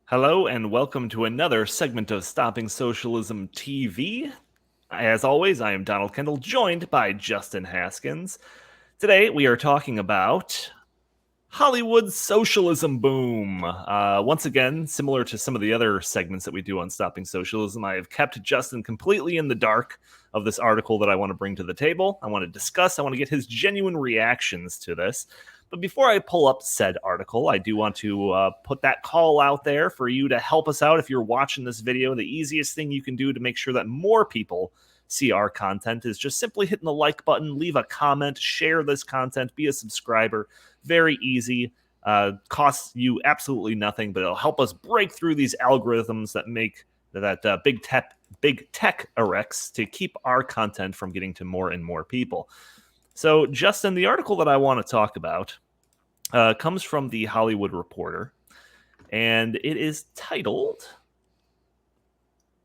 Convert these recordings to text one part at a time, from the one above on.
Hello and welcome to another segment of Stopping Socialism TV. As always, I am Donald Kendal, joined by Justin Haskins. Today we are talking about Hollywood's socialism boom. Once again, similar to some of the other segments that we do on Stopping Socialism, I have kept Justin completely in the dark of this article that I want to bring to the table. I want to discuss, I want to get his genuine reactions to this. But before I pull up said article, I do want to put that call out there for you to help us out. If you're watching this video, the easiest thing you can do to make sure that more people see our content is just simply hitting the like button, leave a comment, share this content, be a subscriber. Very easy. Costs you absolutely nothing, but it'll help us break through these algorithms that make that big tech erects to keep our content from getting to more and more people. So, Justin, the article that I want to talk about comes from the Hollywood Reporter, and it is titled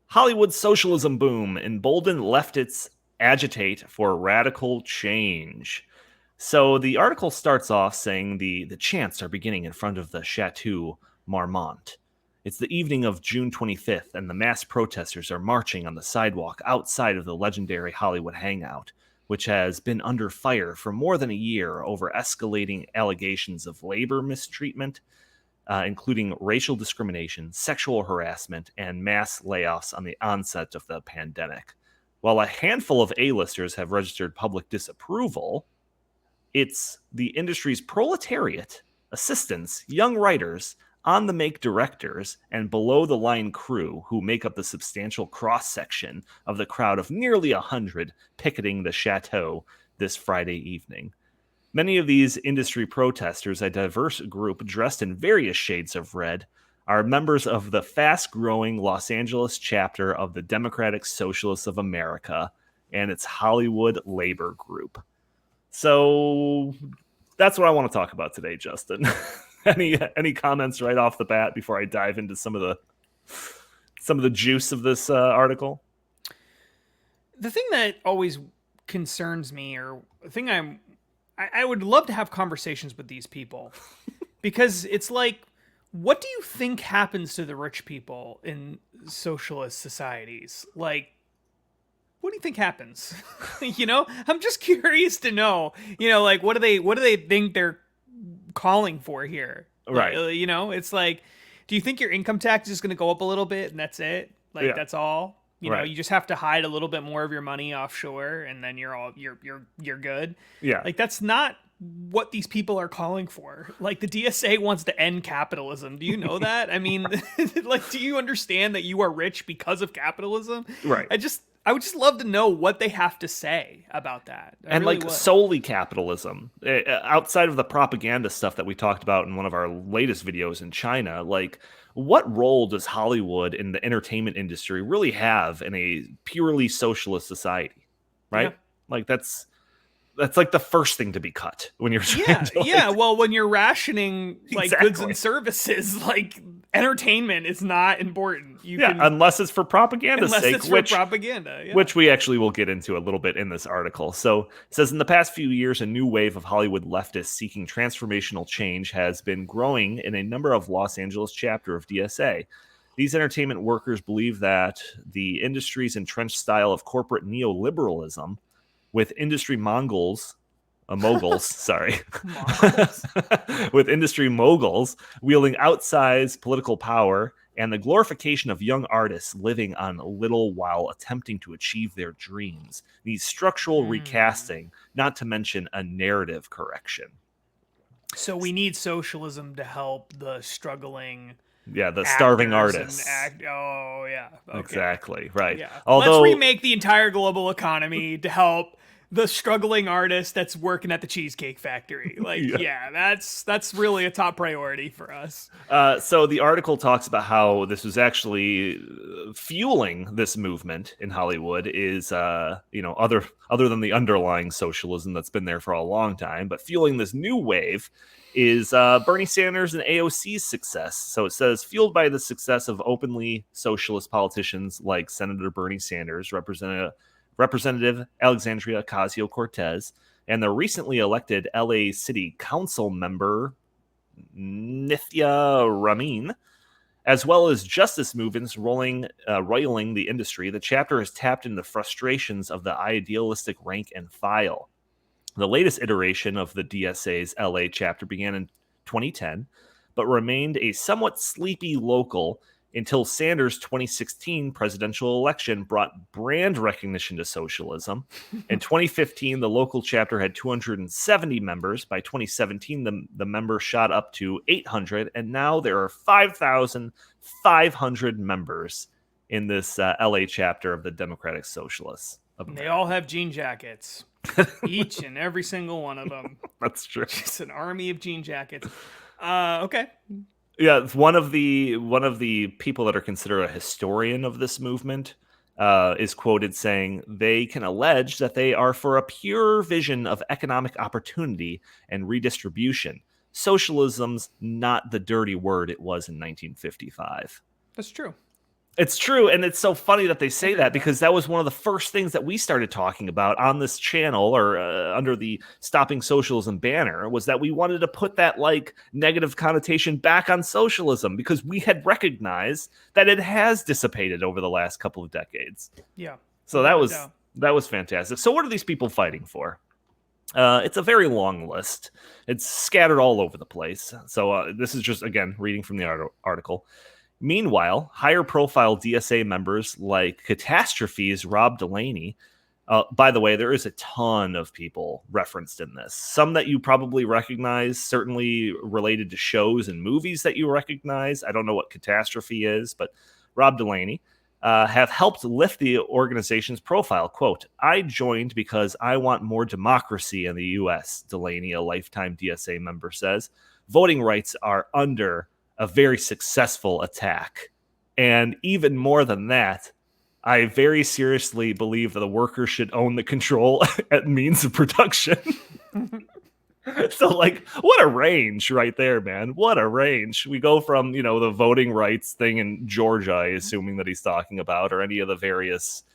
Hollywood Socialism Boom, Emboldened Leftists Agitate for Radical Change. So the article starts off saying the chants are beginning in front of the Chateau Marmont. It's the evening of June 25th, and the mass protesters are marching on the sidewalk outside of the legendary Hollywood hangout, which has been under fire for more than a year over escalating allegations of labor mistreatment, including racial discrimination, sexual harassment, and mass layoffs on the onset of the pandemic. While a handful of A-listers have registered public disapproval, it's the industry's proletariat, assistants, young writers, on-the-make directors, and below-the-line crew who make up the substantial cross-section of the crowd of nearly 100 picketing the chateau this Friday evening. Many of these industry protesters, a diverse group dressed in various shades of red, are members of the fast-growing Los Angeles chapter of the Democratic Socialists of America and its Hollywood Labor Group. So that's what I want to talk about today, Justin. Any comments right off the bat before I dive into some of the juice of this article? The thing that always concerns me, or the thing I would love to have conversations with these people, because it's like, what do you think happens to the rich people in socialist societies? Like, what do you think happens? I'm just curious to know. Like, what do they think they're calling for here? Right. It's like, do you think your income tax is just going to go up a little bit and that's it? Like, that's all? You just have to hide a little bit more of your money offshore, and then you're good. Yeah. Like, that's not what these people are calling for. Like, the DSA wants to end capitalism. Do you know that? I mean, like, do you understand that you are rich because of capitalism? Right. I would just love to know what they have to say about that. Solely capitalism, outside of the propaganda stuff that we talked about in one of our latest videos in China, like, what role does Hollywood in the entertainment industry really have in a purely socialist society? Right? Yeah. Like, that's like the first thing to be cut when you're Well, when you're rationing like goods and services, like, entertainment is not important. Unless it's for propaganda's sake, which we actually will get into a little bit in this article. So it says, in the past few years, a new wave of Hollywood leftists seeking transformational change has been growing in a number of Los Angeles chapter of DSA. These entertainment workers believe that the industry's entrenched style of corporate neoliberalism, with industry moguls, with industry moguls wielding outsized political power and the glorification of young artists living on little while attempting to achieve their dreams, needs structural recasting, not to mention a narrative correction. So we need socialism to help the struggling... the starving artists. Okay. Exactly, right. Yeah. Let's remake the entire global economy to help the struggling artist that's working at the Cheesecake Factory. Like, that's really a top priority for us. So the article talks about how this was actually fueling this movement in Hollywood is, other than the underlying socialism that's been there for a long time, but fueling this new wave is Bernie Sanders and AOC's success. So it says, fueled by the success of openly socialist politicians like Senator Bernie Sanders, Representative Alexandria Ocasio-Cortez, and the recently elected LA City Council member Nithya Ramin, As well as justice movements roiling the industry, the chapter has tapped into the frustrations of the idealistic rank and file. The latest iteration of the DSA's LA chapter began in 2010, but remained a somewhat sleepy local until Sanders' 2016 presidential election brought brand recognition to socialism. In 2015, the local chapter had 270 members. By 2017, the member shot up to 800, and now there are 5,500 members in this LA chapter of the Democratic Socialists. They all have jean jackets. Each and every single one of them. That's true. It's an army of jean jackets. Okay. Yeah, it's one of the people that are considered a historian of this movement is quoted saying they can allege that they are for a pure vision of economic opportunity and redistribution. Socialism's not the dirty word it was in 1955. That's true. It's true, and it's so funny that they say that because that was one of the first things that we started talking about on this channel or under the Stopping Socialism banner was that we wanted to put that like negative connotation back on socialism because we had recognized that it has dissipated over the last couple of decades. Yeah. So that was fantastic. So what are these people fighting for? It's a very long list. It's scattered all over the place. So this is just, again, reading from the article. Meanwhile, higher-profile DSA members like Catastrophe's Rob Delaney, by the way, there is a ton of people referenced in this. Some that you probably recognize, certainly related to shows and movies that you recognize. I don't know what Catastrophe is, but Rob Delaney have helped lift the organization's profile. Quote, "I joined because I want more democracy in the U.S., Delaney, a lifetime DSA member, says. Voting rights are under a very successful attack. And even more than that, I very seriously believe that the workers should own the control at means of production." So, like, what a range right there, man. What a range. We go from, the voting rights thing in Georgia, assuming that he's talking about, or any of the various,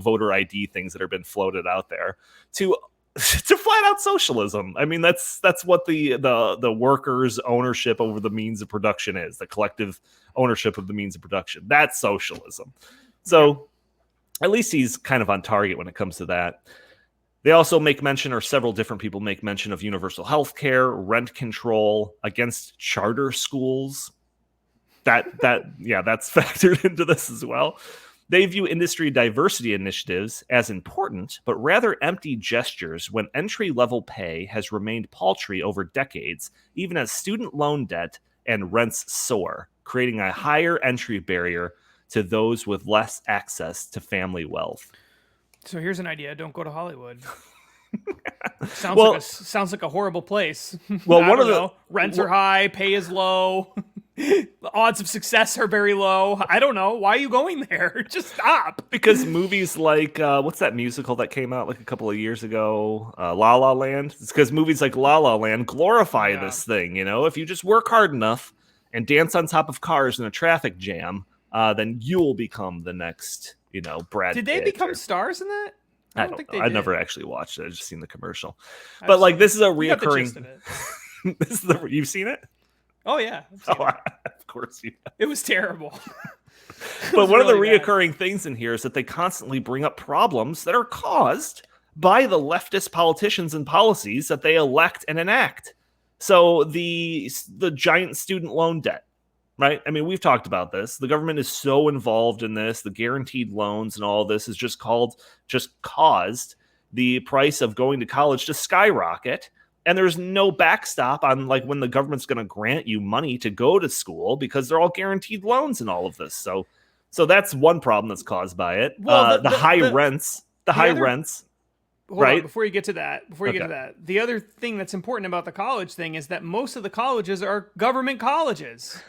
voter ID things that have been floated out there, to flat out socialism. I mean, that's what the workers' ownership over the means of production is, the collective ownership of the means of production. That's socialism. So at least he's kind of on target when it comes to that. They also make mention, or several different people make mention, of universal health care, rent control, against charter schools. That's factored into this as well. They view industry diversity initiatives as important, but rather empty gestures when entry-level pay has remained paltry over decades, even as student loan debt and rents soar, creating a higher entry barrier to those with less access to family wealth. So here's an idea. Don't go to Hollywood. Sounds like a horrible place. Well, rents are high, pay is low. The odds of success are very low. I don't know. Why are you going there? Just stop. Because movies like, what's that musical that came out like a couple of years ago? La La Land? It's because movies like La La Land glorify this thing, If you just work hard enough and dance on top of cars in a traffic jam, then you'll become the next, Brad Pitt. Did they become stars in that? I don't know. I never actually watched it. I've just seen the commercial. But this is a reoccurring... You've seen it? Oh, yeah. Of course you have. It was terrible. But one of the reoccurring things in here is that they constantly bring up problems that are caused by the leftist politicians and policies that they elect and enact. So the giant student loan debt, right? I mean, we've talked about this. The government is so involved in this. The guaranteed loans and all this is just caused the price of going to college to skyrocket. And there's no backstop on when the government's going to grant you money to go to school because they're all guaranteed loans and all of this. So that's one problem that's caused by it. Well, the high rents. Right. Before you get to that, the other thing that's important about the college thing is that most of the colleges are government colleges.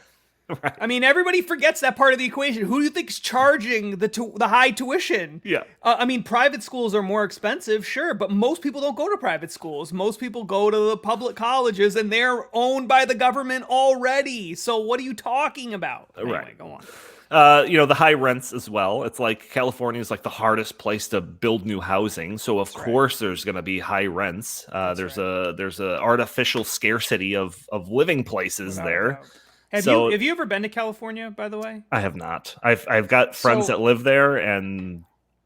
Right. I mean, everybody forgets that part of the equation. Who do you think's charging the high tuition? Yeah. I mean, private schools are more expensive, sure, but most people don't go to private schools. Most people go to the public colleges, and they're owned by the government already. So what are you talking about? Anyway, right. Go on. The high rents as well. It's like California is the hardest place to build new housing. So of course there's going to be high rents. There's a artificial scarcity of living places there. So have you ever been to California, by the way? I have not. I've got friends So that live there, and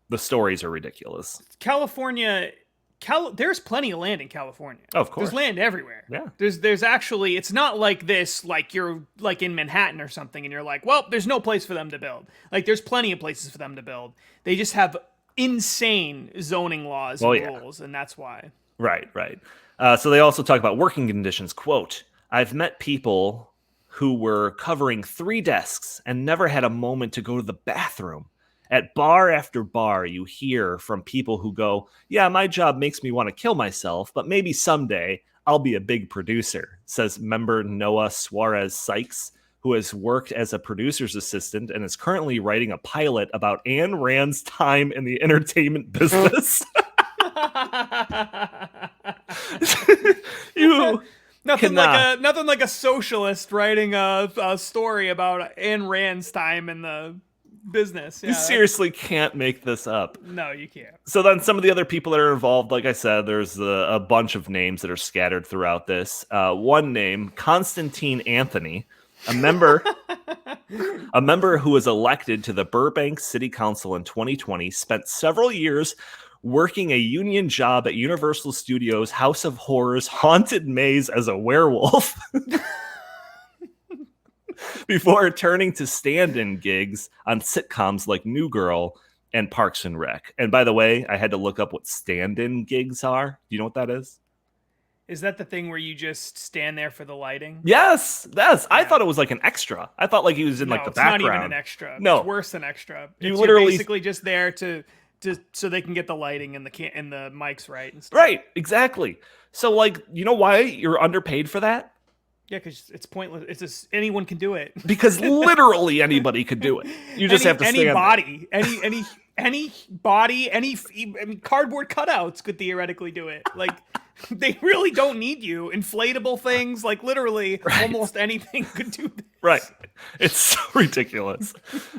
the stories are ridiculous. California, there's plenty of land in California. Oh, of course. There's land everywhere. Yeah. There's actually, it's not like this, like you're like in Manhattan or something and you're like, well, there's no place for them to build. Like there's plenty of places for them to build. They just have insane zoning laws and rules, and that's why. Right. So they also talk about working conditions. Quote, I've met people who were covering 3 desks and never had a moment to go to the bathroom. At bar after bar, you hear from people who go, yeah, my job makes me want to kill myself, but maybe someday I'll be a big producer, says member Noah Suarez Sykes, who has worked as a producer's assistant and is currently writing a pilot about Ayn Rand's time in the entertainment business. You Nothing cannot. like a socialist writing a story about Ayn Rand's time in the business. You seriously can't make this up. No, you can't. So then some of the other people that are involved, like I said, there's a bunch of names that are scattered throughout this. One name, Constantine Anthony, a member who was elected to the Burbank City Council in 2020, spent several years working a union job at Universal Studios' House of Horrors Haunted Maze as a werewolf. Before turning to stand-in gigs on sitcoms like New Girl and Parks and Rec. And by the way, I had to look up what stand-in gigs are. Do you know what that is? Is that the thing where you just stand there for the lighting? Yes. I thought it was like an extra. I thought like he was in like the background. It's not even an extra. No. It's worse than extra. You're basically just there to so they can get the lighting and the mics right and stuff. Right, exactly. So like, you know why you're underpaid for that? Yeah, because it's pointless. It's just anyone can do it. Because literally anybody could do it. You just have to stand there. Any body, cardboard cutouts could theoretically do it. Like they really don't need you. Inflatable things, like literally almost anything could do this. Right. It's so ridiculous.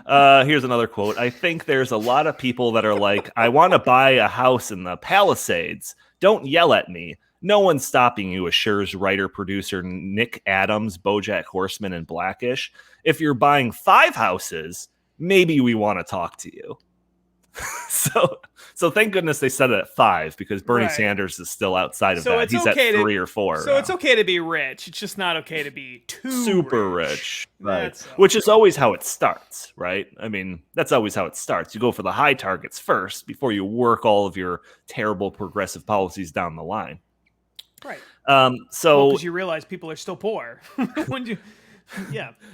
Here's another quote. I think there's a lot of people that are like, I want to buy a house in the Palisades. Don't yell at me. No one's stopping you, assures writer-producer Nick Adams, BoJack Horseman, and Blackish. If you're buying 5 houses, maybe we want to talk to you. So thank goodness they said it at 5 because Bernie Sanders is still outside of that. He's okay at 3 or 4. So it's okay to be rich. It's just not okay to be too super rich. Right. Which is always how it starts, right? I mean, that's always how it starts. You go for the high targets first before you work all of your terrible progressive policies down the line. Right. So because you realize people are still poor.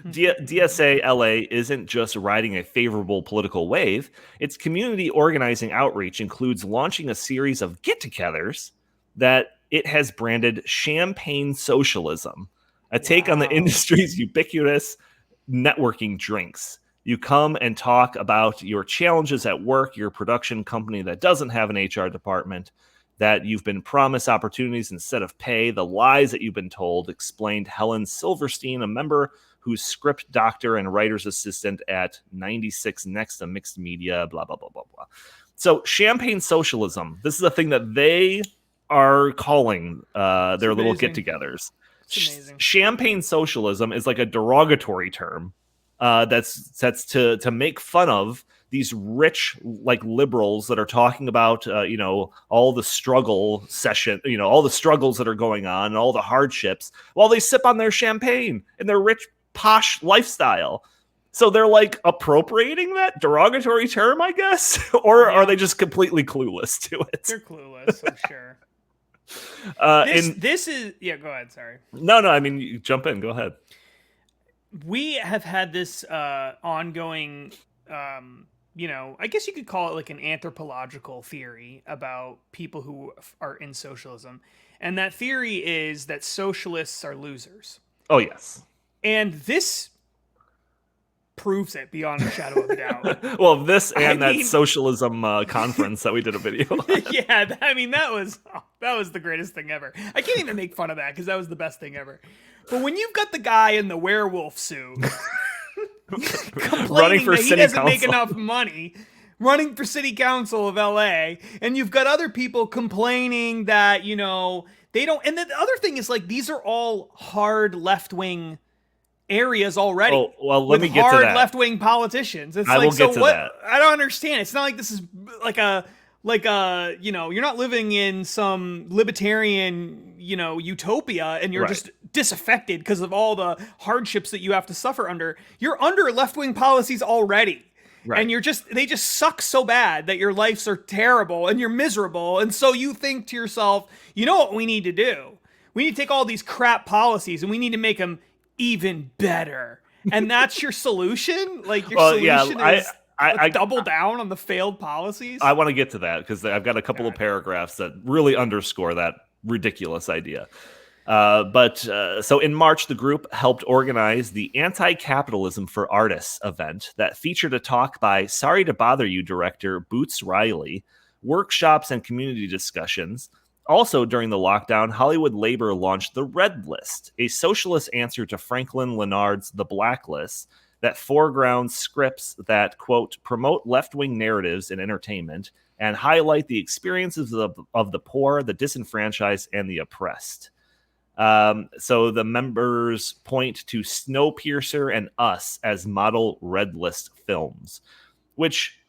DSA LA isn't just riding a favorable political wave. Its community organizing outreach includes launching a series of get-togethers that it has branded Champagne Socialism, a take on the industry's ubiquitous networking drinks. You come and talk about your challenges at work, your production company that doesn't have an HR department, that you've been promised opportunities instead of pay, the lies that you've been told, explained Helen Silverstein, a member who's script doctor and writer's assistant at 96 Next, a mixed media, blah, blah, blah, blah, blah. So Champagne Socialism, this is a thing that they are calling their little get-togethers. Champagne Socialism is like a derogatory term that's to make fun of these rich like liberals that are talking about all the struggle session, all the struggles that are going on and all the hardships while they sip on their champagne and their rich posh lifestyle. So they're like appropriating that derogatory term, I guess, or are they just completely clueless to it? They're clueless, I'm sure. This is go ahead, sorry. No, I mean, you jump in, go ahead. We have had this ongoing I guess you could call it like an anthropological theory about people who are in socialism. And that theory is that socialists are losers. Oh, yes. And this proves it beyond a shadow of a doubt. Well, this and that socialism conference that we did a video on. Yeah, I mean, that was the greatest thing ever. I can't even make fun of that because that was the best thing ever. But when you've got the guy in the werewolf suit running for that he city doesn't council, make enough money, running for city council of LA, and you've got other people complaining that they don't. And the other thing is like these are all hard left-wing areas already. Oh, well, let with me get to hard that. left-wing politicians. It's I like, will so get to what? that. I don't understand. It's not like this is like a you're not living in some libertarian utopia, and you're Right. just disaffected because of all the hardships that you have to suffer under. You're under left-wing policies already. Right. And they just suck so bad that your lives are terrible and you're miserable. And so you think to yourself, you know what we need to do? We need to take all these crap policies and we need to make them even better. And that's your solution? Like, your solution is I double down on the failed policies? I want to get to that because I've got a couple of paragraphs that really underscore that ridiculous idea. So in March, the group helped organize the Anti-Capitalism for Artists event that featured a talk by Sorry to Bother You director Boots Riley, workshops and community discussions. Also during the lockdown, Hollywood Labor launched the Red List, a socialist answer to Franklin Leonard's The Blacklist that foregrounds scripts that, quote, promote left-wing narratives in entertainment and highlight the experiences of the poor, the disenfranchised, and the oppressed. So the members point to Snowpiercer and Us as model Red List films, which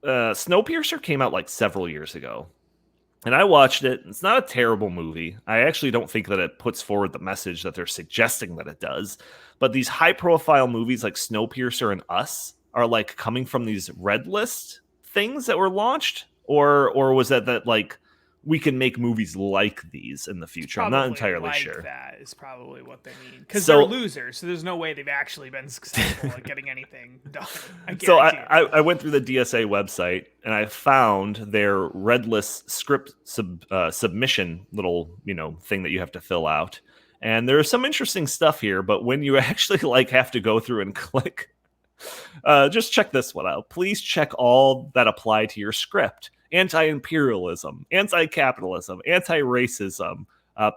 Snowpiercer came out like several years ago. And I watched it. It's not a terrible movie. I actually don't think that it puts forward the message that they're suggesting that it does. But these high-profile movies like Snowpiercer and Us are like coming from these Red List things that were launched, or was that like we can make movies like these in the future? I'm not entirely sure. That is probably what they mean, because they're losers, so there's no way they've actually been successful at getting anything done. So I went through the DSA website and I found their Red List script submission little thing that you have to fill out, and there's some interesting stuff here. But when you actually like have to go through and click, just check this one out. Please check all that apply to your script. Anti-imperialism, anti-capitalism, anti-racism,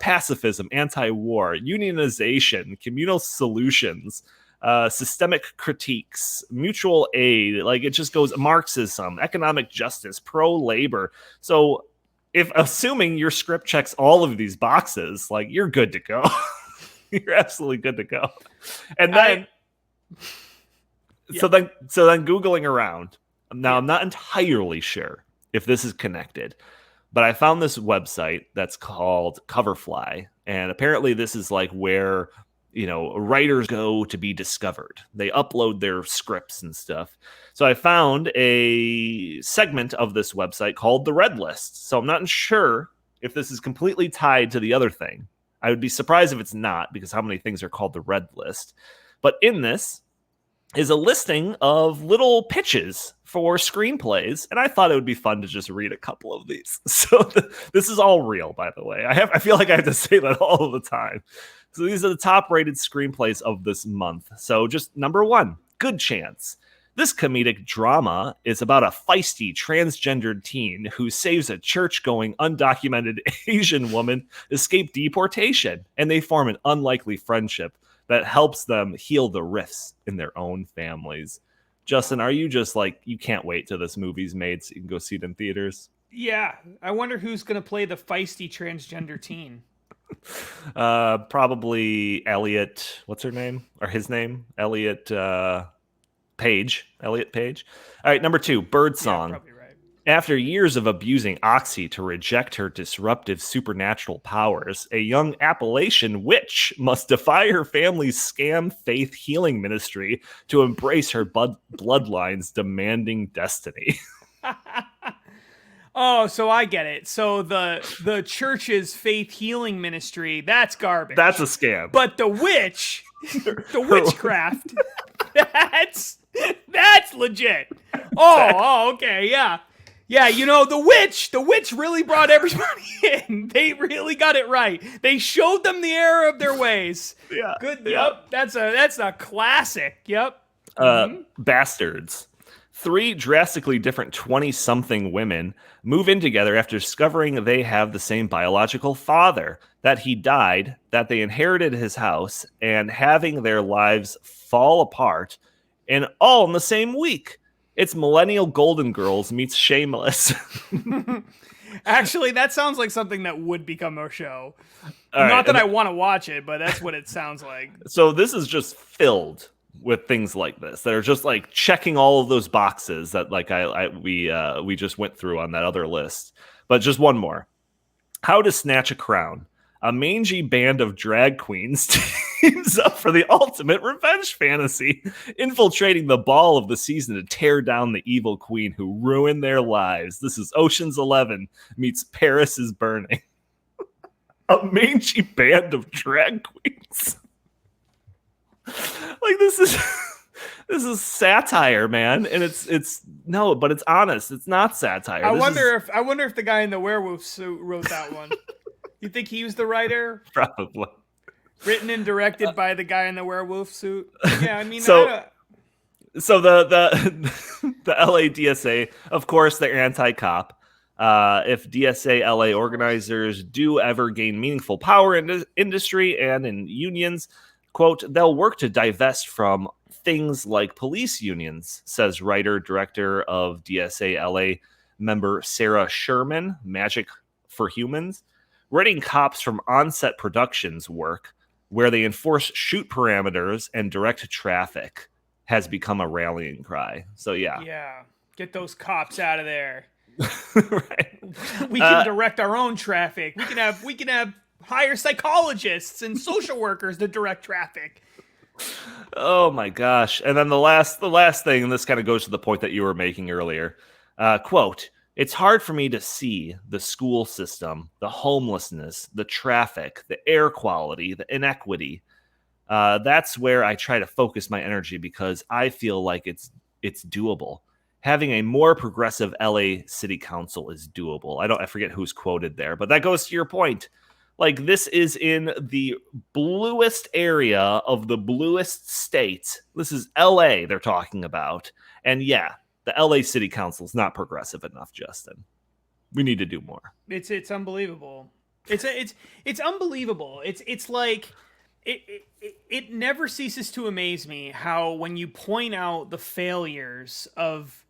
pacifism, anti-war, unionization, communal solutions, systemic critiques, mutual aid. Like, it just goes Marxism, economic justice, pro-labor. So if assuming your script checks all of these boxes, like, you're good to go. You're absolutely good to go. And then so then Googling around. Now, I'm not entirely sure if this is connected, but I found this website that's called Coverfly, and apparently this is like where writers go to be discovered. They upload their scripts and stuff. So I found a segment of this website called the Red List. So I'm not sure if this is completely tied to the other thing. I would be surprised if it's not, because how many things are called the Red List? But in this is a listing of little pitches for screenplays, and I thought it would be fun to just read a couple of these. So this is all real, by the way. I feel like I have to say that all the time. So these are the top-rated screenplays of this month. So just number 1, Good Chance. This comedic drama is about a feisty transgendered teen who saves a church-going, undocumented Asian woman escape deportation, and they form an unlikely friendship that helps them heal the rifts in their own families. Justin, are you just like, you can't wait till this movie's made so you can go see it in theaters? Yeah. I wonder who's going to play the feisty transgender teen. Probably Elliot. What's her name? Or his name? Elliot Page. Elliot Page. All right, number 2, Birdsong. Yeah, probably right. After years of abusing Oxy to reject her disruptive supernatural powers, a young Appalachian witch must defy her family's scam faith healing ministry to embrace her bloodline's demanding destiny. Oh, so I get it. So the church's faith healing ministry, that's garbage. That's a scam. But the witch, the witchcraft, that's legit. Oh, okay, yeah. Yeah, the witch really brought everybody in. They really got it right. They showed them the error of their ways. Yeah. Good. Yeah. Yep. That's a classic. Yep. Bastards. 3 drastically different 20-something women move in together after discovering they have the same biological father, that he died, that they inherited his house, and having their lives fall apart, and all in the same week. It's Millennial Golden Girls meets Shameless. Actually, that sounds like something that would become a show. All right, Not that I want to watch it, but that's what it sounds like. so this is just filled with things like this that are just like checking all of those boxes that like we just went through on that other list. But just one more. How to snatch a crown. A mangy band of drag queens teams up for the ultimate revenge fantasy, infiltrating the ball of the season to tear down the evil queen who ruined their lives. This is Ocean's 11 meets Paris is Burning. A mangy band of drag queens. Like this is satire, man, and it's no, but it's honest. It's not satire. I wonder if the guy in the werewolf suit wrote that one. You think he was the writer? Probably. Written and directed by the guy in the werewolf suit. Yeah, I mean, so the the LA DSA, of course, they're anti-cop. If DSA LA organizers do ever gain meaningful power in the industry and in unions, quote, they'll work to divest from things like police unions, says writer-director of DSA LA member Sarah Sherman, Magic for Humans. Writing cops from on-set productions work, where they enforce shoot parameters and direct traffic, has become a rallying cry. So yeah, get those cops out of there. Right. We can direct our own traffic. We can have hire psychologists and social workers to direct traffic. Oh my gosh. And then the last thing, and this kind of goes to the point that you were making earlier. Quote, it's hard for me to see the school system, the homelessness, the traffic, the air quality, the inequity. That's where I try to focus my energy because I feel like it's doable. Having a more progressive LA City Council is doable. I forget who's quoted there, but that goes to your point. Like, this is in the bluest area of the bluest state. This is LA they're talking about. And yeah, the LA City Council is not progressive enough, Justin. We need to do more. It's unbelievable. It's unbelievable. It's like it never ceases to amaze me how when you point out the failures of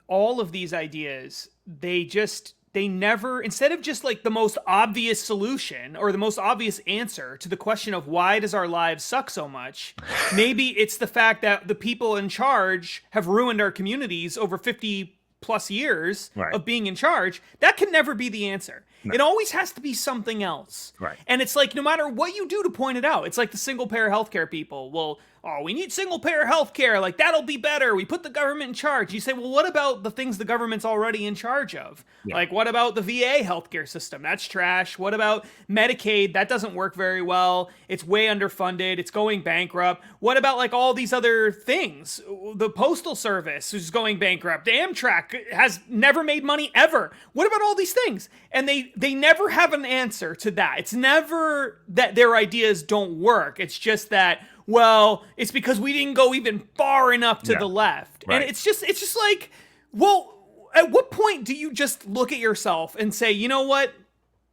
all of these ideas, they never, instead of just like the most obvious solution or the most obvious answer to the question of why does our lives suck so much, maybe it's the fact that the people in charge have ruined our communities over 50 plus years of being in charge. That can never be the answer. No. It always has to be something else. Right. And it's like, no matter what you do to point it out, it's like the single payer healthcare people. Well, we need single payer healthcare. Like, that'll be better. We put the government in charge. You say, well, what about the things the government's already in charge of? Yeah. Like, what about the VA healthcare system? That's trash. What about Medicaid? That doesn't work very well. It's way underfunded. It's going bankrupt. What about like all these other things? The Postal Service is going bankrupt. Amtrak has never made money ever. What about all these things? And they never have an answer to that. It's never that their ideas don't work. It's just that, well, it's because we didn't go even far enough to the left. Right. And it's just like, well, at what point do you just look at yourself and say, you know what?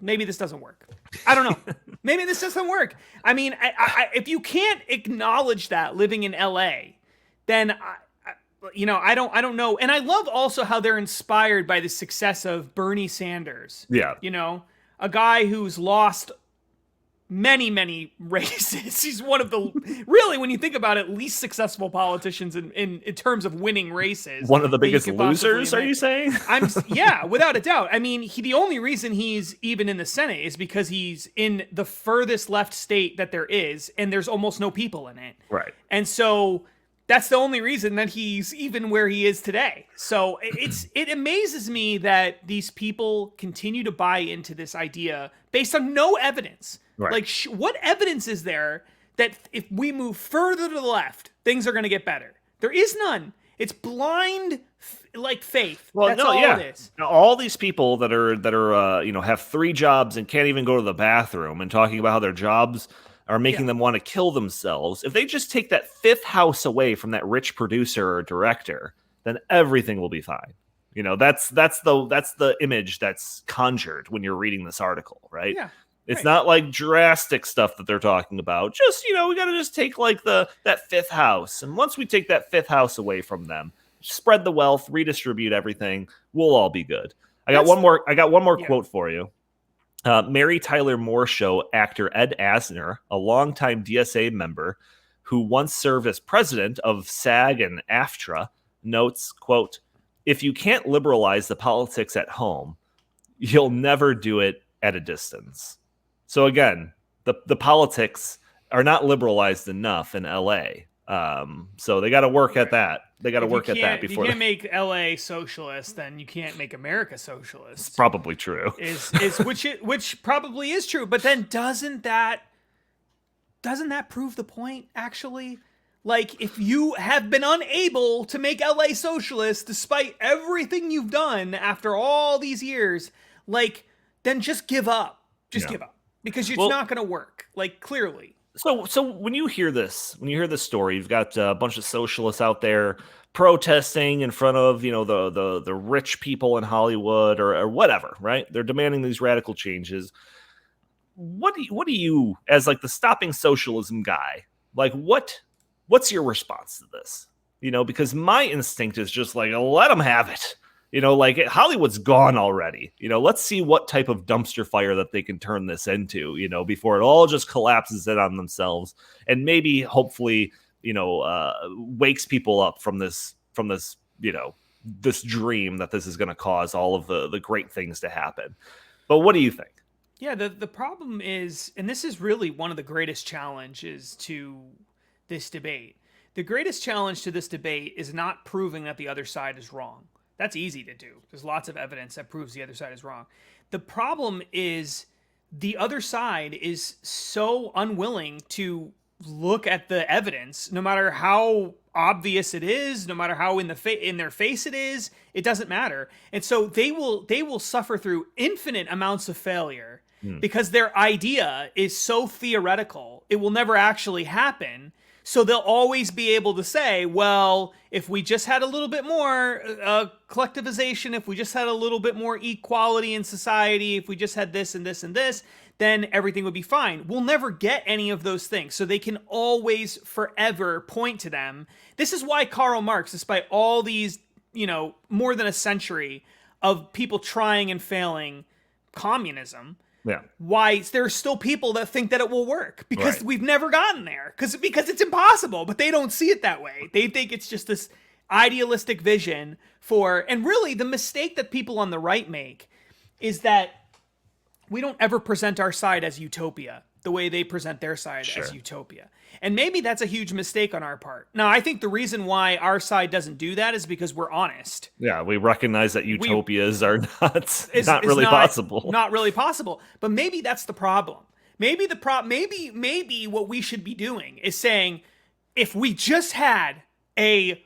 Maybe this doesn't work. I don't know. Maybe this doesn't work. I mean, if you can't acknowledge that living in LA, then I don't know. And I love also how they're inspired by the success of Bernie Sanders. Yeah. You know, a guy who's lost many races. He's one of the, really, when you think about it, least successful politicians in terms of winning races. One of the biggest losers, are you saying? Yeah, without a doubt. I mean, the only reason he's even in the Senate is because he's in the furthest left state that there is, and there's almost no people in it. Right. And so that's the only reason that he's even where he is today. So it amazes me that these people continue to buy into this idea based on no evidence. Right. Like, what evidence is there that if we move further to the left, things are going to get better? There is none. It's blind, like, faith. Well, that's all it is. Now, all these people that are have 3 jobs and can't even go to the bathroom and talking about how their jobs are making them want to kill themselves. If they just take that 5th house away from that rich producer or director, then everything will be fine. You know, that's the image that's conjured when you're reading this article, right? Yeah. It's not like drastic stuff that they're talking about. Just, we got to just take like that 5th house. And once we take that 5th house away from them, spread the wealth, redistribute everything, we'll all be good. I got one more. I got one more Yeah. quote for you. Mary Tyler Moore Show actor Ed Asner, a longtime DSA member who once served as president of SAG and AFTRA, notes, quote, "If you can't liberalize the politics at home, you'll never do it at a distance." So again, the politics are not liberalized enough in LA. So they got to work at that. They got to work at that before. If you can't make LA socialist, then you can't make America socialist. It's probably true. Which probably is true. But then doesn't that prove the point? Actually, like if you have been unable to make LA socialist despite everything you've done after all these years, like then just give up. Just give up because it's not going to work. Like clearly. So when you hear this story, you've got a bunch of socialists out there protesting in front of, the rich people in Hollywood or whatever, right? They're demanding these radical changes. What do you, as like the stopping socialism guy, like what's your response to this? Because my instinct is just like, let them have it. Hollywood's gone already. Let's see what type of dumpster fire that they can turn this into, before it all just collapses in on themselves and maybe hopefully, wakes people up from this, this dream that this is going to cause all of the great things to happen. But what do you think? Yeah, the problem is, and this is really one of the greatest challenges to this debate. The greatest challenge to this debate is not proving that the other side is wrong. That's easy to do. There's lots of evidence that proves the other side is wrong. The problem is the other side is so unwilling to look at the evidence, no matter how obvious it is, no matter how in their face it is, it doesn't matter. And so they will suffer through infinite amounts of failure because their idea is so theoretical, it will never actually happen. So they'll always be able to say, well, if we just had a little bit more collectivization, if we just had a little bit more equality in society, if we just had this and this and this, then everything would be fine. We'll never get any of those things. So they can always forever point to them. This is why Karl Marx, despite all these, more than a century of people trying and failing communism, why there are still people that think that it will work because we've never gotten there because it's impossible, but they don't see it that way. They think it's just this idealistic vision and really the mistake that people on the right make is that we don't ever present our side as utopia the way they present their side as utopia. And maybe that's a huge mistake on our part. Now, I think the reason why our side doesn't do that is because we're honest. Yeah, we recognize that utopias are not really possible. Not really possible. But maybe that's the problem. Maybe what we should be doing is saying, if we just had a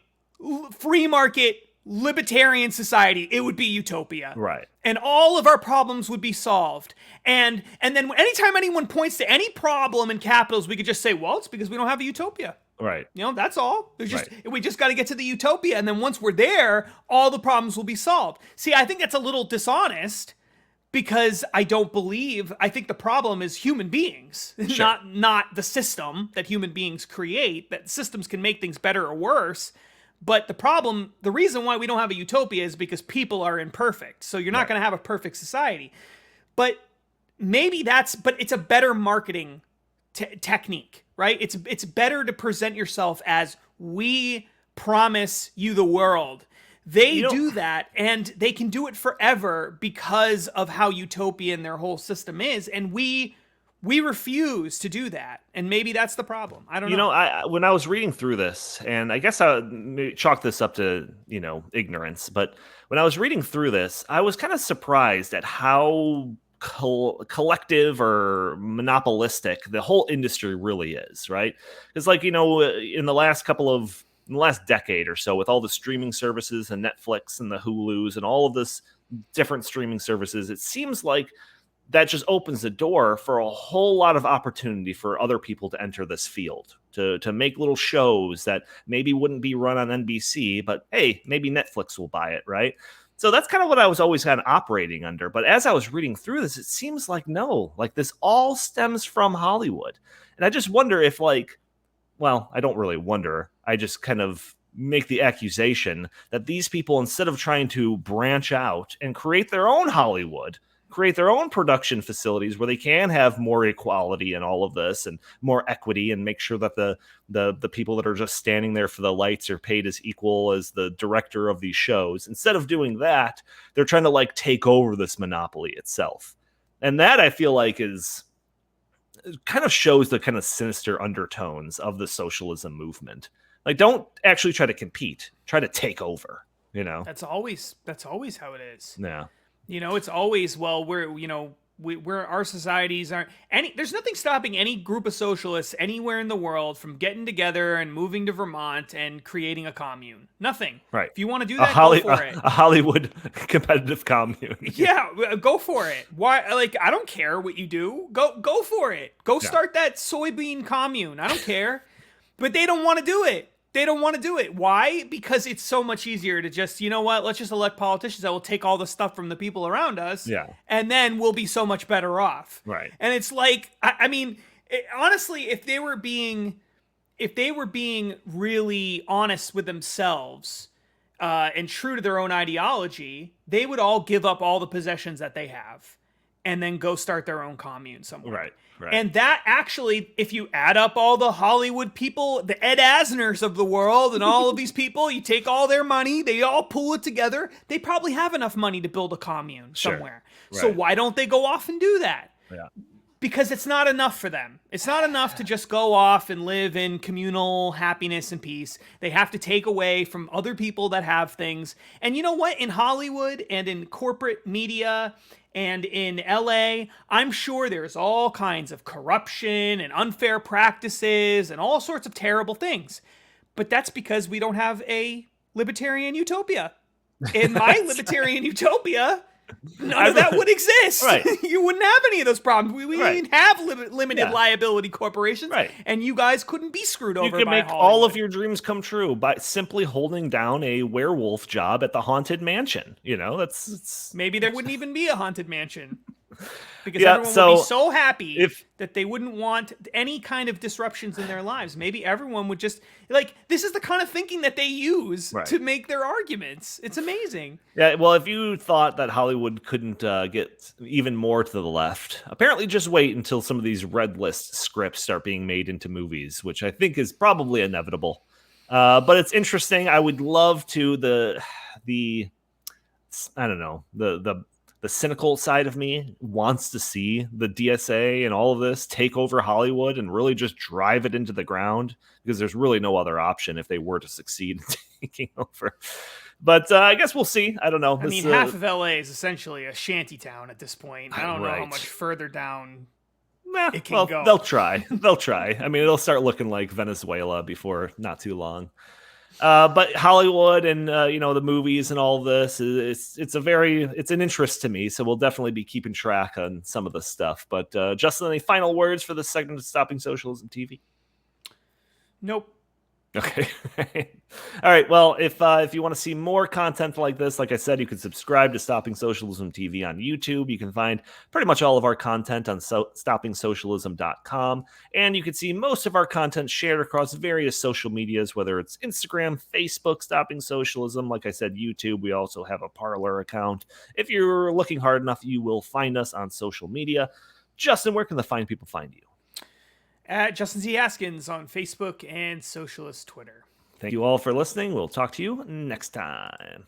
free market libertarian society, it would be utopia. Right. And all of our problems would be solved. And then anytime anyone points to any problem in capitals, we could just say, well, it's because we don't have a utopia. Right. That's all. We just got to get to the utopia. And then once we're there, all the problems will be solved. See, I think that's a little dishonest because I think the problem is human beings, not the system that human beings create, that systems can make things better or worse. But the reason why we don't have a utopia is because people are imperfect. So you're not going to have a perfect society. But but it's a better marketing technique, right? It's better to present yourself as, we promise you the world. They do that, and they can do it forever because of how utopian their whole system is. And we refuse to do that, and maybe that's the problem. I don't know. When I was reading through this, and I guess I would chalk this up to, ignorance, but when I was reading through this, I was kind of surprised at how collective or monopolistic the whole industry really is, right? It's like, in the last decade or so, with all the streaming services and Netflix and the Hulus and all of this different streaming services, it seems like that just opens the door for a whole lot of opportunity for other people to enter this field, to make little shows that maybe wouldn't be run on NBC, but hey, maybe Netflix will buy it, right? So that's kind of what I was always kind of operating under. But as I was reading through this, it seems like no, like this all stems from Hollywood. And I just wonder if I don't really wonder. I just kind of make the accusation that these people, instead of trying to branch out and create their own Hollywood, create their own production facilities where they can have more equality and all of this and more equity, and make sure that the people that are just standing there for the lights are paid as equal as the director of these shows. Instead of doing that, they're trying to like take over this monopoly itself. And that, I feel like, is kind of shows the kind of sinister undertones of the socialism movement. Like, don't actually try to compete, try to take over, you know? That's always how it is. Yeah. You know, it's always, well, we're our societies aren't there's nothing stopping any group of socialists anywhere in the world from getting together and moving to Vermont and creating a commune. Nothing. Right. If you want to do that, go for it. A Hollywood competitive commune. Yeah, go for it. Why? Like, I don't care what you do. Go for it. Go start that soybean commune. I don't care. But they don't want to do it. They don't want to do it. Why? Because it's so much easier to just, you know what, let's just elect politicians that will take all the stuff from the people around us. Yeah. And then we'll be so much better off. Right. And it's like, I mean, honestly, if they were being really honest with themselves and true to their own ideology, they would all give up all the possessions that they have and then go start their own commune somewhere. Right. Right. And that actually, if you add up all the Hollywood people, the Ed Asners of the world and all of these people, you take all their money, they all pool it together, they probably have enough money to build a commune somewhere. Right. So why don't they go off and do that? Yeah. Because it's not enough for them. It's not enough to just go off and live in communal happiness and peace. They have to take away from other people that have things. And you know what? In Hollywood and in corporate media and in LA, I'm sure there's all kinds of corruption and unfair practices and all sorts of terrible things. But that's because we don't have a libertarian utopia. In my libertarian utopia, none of that would exist. Right. You wouldn't have any of those problems. We wouldn't have limited liability corporations, right. And you guys couldn't be screwed over by You could make Hollywood. all of your dreams come true by simply holding down a werewolf job at the Haunted Mansion. You know, that's maybe there wouldn't even be a Haunted Mansion. Because everyone would be so happy that they wouldn't want any kind of disruptions in their lives. Maybe everyone would just, like, this is the kind of thinking that they use to make their arguments. It's amazing. Yeah, well, if you thought that Hollywood couldn't get even more to the left, apparently just wait until some of these red list scripts start being made into movies, which I think is probably inevitable. But it's interesting. I would love to, the cynical side of me wants to see the DSA and all of this take over Hollywood and really just drive it into the ground, because there's really no other option if they were to succeed in taking over. But I guess we'll see. I don't know. I mean, half of LA is essentially a shanty town at this point. I don't know how much further down it can go. They'll try. They'll try. I mean, it'll start looking like Venezuela before not too long. But Hollywood and the movies and all this, it's an interest to me. So we'll definitely be keeping track on some of this stuff. But Justin, any final words for this segment of Stopping Socialism TV? Nope. Okay. All right. Well, if you want to see more content like this, like I said, you can subscribe to Stopping Socialism TV on YouTube. You can find pretty much all of our content on StoppingSocialism.com. And you can see most of our content shared across various social medias, whether it's Instagram, Facebook, Stopping Socialism. Like I said, YouTube. We also have a Parler account. If you're looking hard enough, you will find us on social media. Justin, where can the fine people find you? At Justin Z. Haskins on Facebook and Socialist Twitter. Thank you all for listening. We'll talk to you next time.